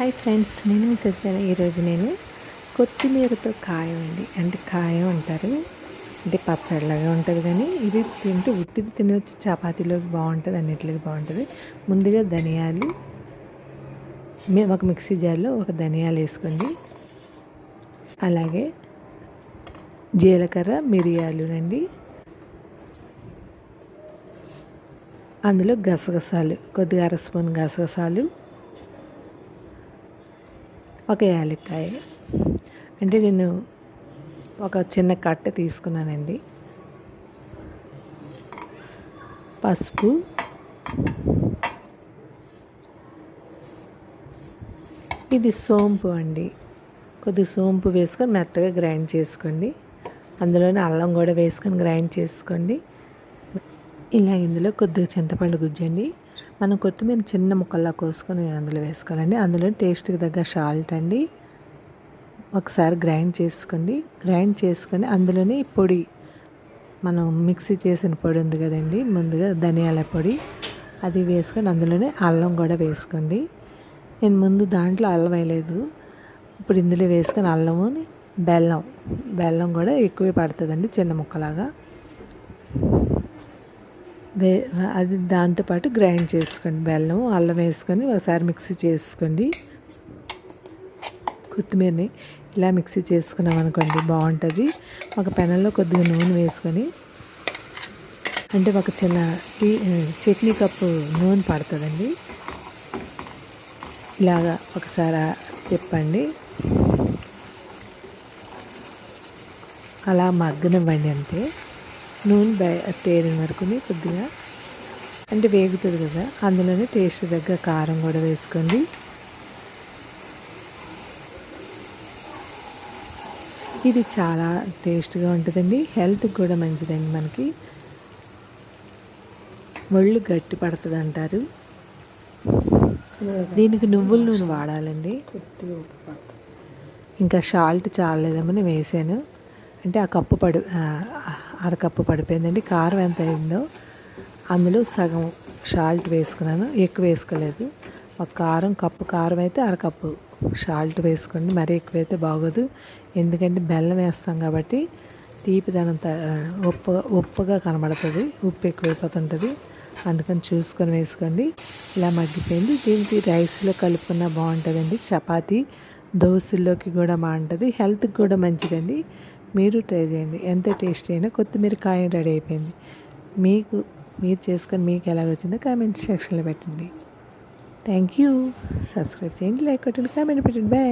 Hi friends, నేను మీ సజ్జన. ఈరోజు నేను కొత్తిమీరతో కాయం అండి, అంటే కాయం అంటారు, అంటే పచ్చడిలాగా ఉంటుంది. కానీ ఇది తింటూ ఉట్టిది తినవచ్చు, చపాతీలోకి బాగుంటుంది, అన్నిటిలోకి బాగుంటుంది. ముందుగా ధనియాలు ఒక మిక్సీ జార్లో ఒక ధనియాలు వేసుకోండి. అలాగే జీలకర్ర, మిరియాలు అండి. అందులో గసగసాలు, కొద్దిగా అర స్పూన్ గసగసాలు, ఒక యాలక్కాయ. అంటే నేను ఒక చిన్న కట్ట తీసుకున్నానండి. పసుపు, ఇది సోంపు అండి. కొద్దిగా సోంపు వేసుకొని మెత్తగా గ్రైండ్ చేసుకోండి. అందులోనే అల్లం కూడా వేసుకొని గ్రైండ్ చేసుకోండి. ఇలా ఇందులో కొద్దిగా చింతపండు గుజ్జండి. మనం కొత్తిమీర చిన్న ముక్కల్లా కోసుకొని అందులో వేసుకోవాలండి. అందులో టేస్ట్కి తగ్గ సాల్ట్ అండి. ఒకసారి గ్రైండ్ చేసుకొని అందులోనే పొడి, మనం మిక్సీ చేసిన పొడి ఉంది కదండి, ముందుగా ధనియాల పొడి, అది వేసుకొని అందులోనే అల్లం కూడా వేసుకోండి. నేను ముందు దాంట్లో అల్లం వేయలేదు, ఇప్పుడు ఇందులో వేసుకొని అల్లము, బెల్లం కూడా ఎక్కువే పడుతుందండి, చిన్న ముక్కలాగా. అది దాంతోపాటు గ్రైండ్ చేసుకోండి. బెల్లం, అల్లం వేసుకొని ఒకసారి మిక్సీ చేసుకోండి. కొత్తిమీరని ఇలా మిక్సీ చేసుకున్నాం అనుకోండి, బాగుంటుంది. ఒక పెనంలో కొద్దిగా నూనె వేసుకొని, అంటే ఒక చిన్న చట్నీ కప్పు నూనె పడుతుందండి. ఇలాగా ఒకసారి తిప్పండి, అలా మగ్గనివ్వండి. అంతే, నూనె తేలిన వరకు కొద్దిగా, అంటే వేగుతుంది కదా. అందులోనే టేస్ట్ తగ్గ కారం కూడా వేసుకోండి. ఇది చాలా టేస్ట్గా ఉంటుందండి, హెల్త్కి కూడా మంచిదండి. మనకి ఒళ్ళు గట్టి పడుతుంది అంటారు. దీనికి నువ్వుల నూనె వాడాలండి. ఇంకా సాల్ట్ చాలేదేమని వేసాను, అంటే ఆ కప్పు అరకప్పు పడిపోయిందండి. కారం ఎంత అయిందో అందులో సగం సాల్ట్ వేసుకున్నాను, ఎక్కువ వేసుకోలేదు. ఒక కప్పు కారం అయితే అరకప్పు సాల్ట్ వేసుకోండి. మరీ ఎక్కువైతే బాగోదు, ఎందుకంటే బెల్లం వేస్తాం కాబట్టి తీపిదనం ఉప్పుగా కనబడుతుంది, ఉప్పు ఎక్కువైపోతుంటుంది. అందుకని చూసుకొని వేసుకోండి. ఇలా మగ్గిపోయింది. దీనికి రైస్లో కలుపుకున్న బాగుంటుందండి, చపాతీ, దోశల్లోకి కూడా బాగుంటుంది, హెల్త్కి కూడా మంచిదండి. మీరు ట్రై చేయండి. ఎంతో టేస్టీ అయినా కొత్తిమీర కాయం రెడీ అయిపోయింది. మీరు చేసుకొని మీకు ఎలాగొచ్చిందో కామెంట్ సెక్షన్లో పెట్టండి. Thank you. సబ్స్క్రైబ్ చేయండి, లైక్ కొట్టండి, కామెంట్ పెట్టండి. బాయ్.